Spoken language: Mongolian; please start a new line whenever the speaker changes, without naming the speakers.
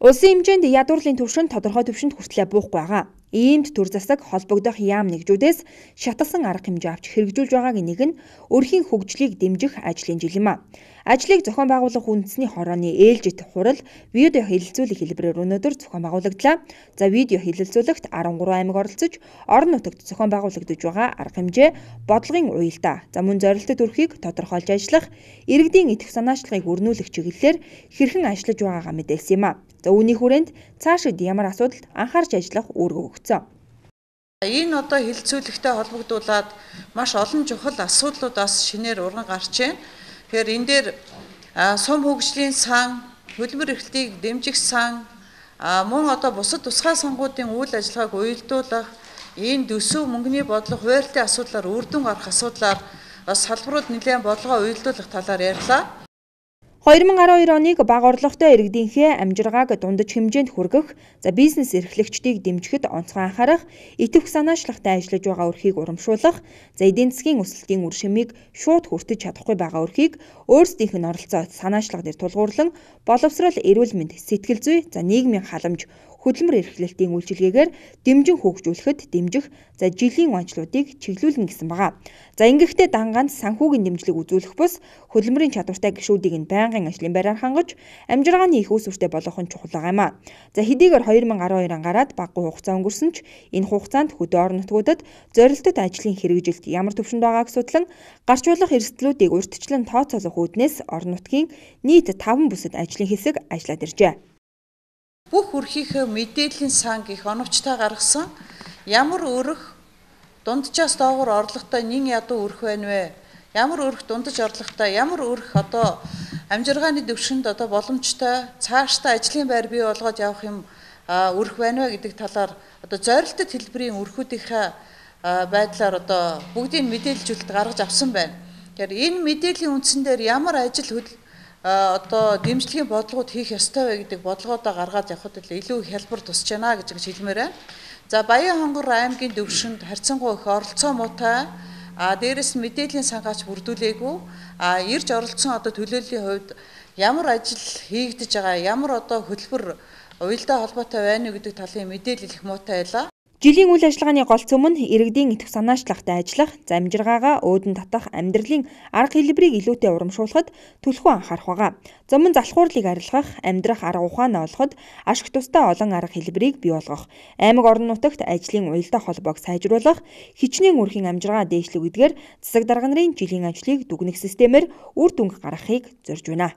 Улсын хэмжээнд ядуурлын түвшин тодорхой түвшинд хүртлээр буухгүй байгаа. Иймд төр засаг холбогдох яам нэгжүүдээс шаталсан арга хэмжээ авч хэрэгжүүлж байгаагийн нэг нь өрхийн хөгжлийг дэмжих ажлын жил юм а. Ажлыг зохион байгуулах үндэсний хорооны ээлжит хурал видео хэлэлцүүлэх хэлбэрээр өнөөдөр зохион байгуулагдлаа. За видео хэлэлцүүлэгт 13 аймаг оролцож, орон нутагт зохион байгуулагдаж байгаа арга хэмжээ, бодлогын уялдаа, мөн зорилттой төрхийг тодорхойлж ажиллах, иргэдийн итгэх санаачлагыг өрнүүлэх чиглэлээр хэрхэн ажиллаж байгаагаа мэдээлсэн юм а. Үүний хүрээнд цаашид ямар асуудалд анхаарч ажиллах үүрэг өгсөн.
Энэ хэлэлцүүлэгтэй холбогдуулаад маш олон чухал асуудлуудаас шинээр урган гарч байна. Тэгэхээр энэ дээр сум хөгжлийн сан, хөдөлмөр эрхлэлийг дэмжих сан, мөн бусад тусгай сангуудын үйл ажиллагааг уялдуулах, энэ төсөв мөнгөний бодлого хуваарлтын асуудлаар үр дүн гарах асуудлаар бас салбарууд нэлээд бодлогоо уялдуулах талаар ярьлаа.
2012 оныг бага орлоготой иргэдийнхээ амжиргааг дундаж хэмжээнд хүргэх, бизнес эрхлэгчдийг дэмжихэд онцгой анхаарах, итгэх санаачлагтай ажиллаж байгаа өрхийг урамшуулах, эдийн засгийн өсөлтийн үр шимийг шууд хүртэж чадахгүй байгаа өрхийг өөрсдийнх нь оролцоо санаачлага дээр тулгуурлан боловсрол, эрүүл мэнд, сэтгэл зүй, нийгмийн халамж, хөдөлмөр эрхлэлтийн үйлчилгээгээр дэмжин хөгжүүлэхэд дэмжих, жилийн онцлогуудыг чиглүүлнэ гэсэн байгаа. Ингэхдээ дангаанд санхүүгийн дэмжлэг үзүүлэх бус хөдөлмөрийн чадвартай гишүүдийг нь байнгын ажлын байраар хангаж, амжиргааны их үүсвэртэй болгох нь чухал байгаа юм а. Хэдийгээр 2012 ангараад багагүй хугацаа өнгөрсөн ч энэ хугацаанд хөдөө орон нутгуудад зорилттой ажлын хэрэгжилт ямар төвшөнд байгааг судлан, гарч болох эрсдлүүдийг урьдчилан тооцоолох үүднээс орон нутгийн нийт 5 бүсэд ажлын хэсэг ажиллаад иржээ.
Бүх өрхийнхөө мэдээллийн сан гэх оновчтой гаргасан. Ямар өрх дунджаас доогуур орлоготой нин ядуу өрх байна вэ? Ямар өрх дундаж орлоготой, ямар өрх амжиргааны төвшөнд боломжтой цаашдаа ажлын байр бий болгоод явах юм өрх байна вэ гэдэг талаар зорилттой хэлбэрийн өрхүүдийнхээ байдлаар бүгдийг мэдээлжүүлэлт гаргаж авсан байна. Тэгэхээр энэ мэдээллийн үндсэн дээр ямар ажил дэмжлэгийн бодлогод хийх ёстой вэ гэдэг бодлогоодоо гаргаад явхад илүү хялбар тусч байна гэж хэлмээр байна. Баян-Хонгор аймгийн төвшөнд харьцангуй их оролцоо муутай, дээрээс нь мэдээллийн сангаач бүрдүүлээгүй, ирж оролцсон төлөөллийн хувьд ямар ажил хийгдэж байгаа, ямар хөтөлбөр уялдаа холбоотой байна уу гэдэг талын мэдээлэл их муутай байлаа.
Жилийн үйл ажиллагааны гол цөм нь иргэдийн итгэх санаачлагтай ажиллах, амжиргаагаа өөдөн татах амьдралын арга хэлбэрийг илүүтэй урамшуулахад төлхөө анхаарах байгаа. Мөн залхуурлыг арилгах, амьдрах арга ухаанаа олоход ашиг тустай олон арга хэлбэрийг бий болгох, аймаг орон нутагт ажлын уялдаа холбоог сайжруулах, хичнээн өрхийн амжиргаа дээшлэх гэдгээр засаг дарга нарын жилийн ажлыг дүгнэх системээр үр дүнг гаргахыг зорж байна.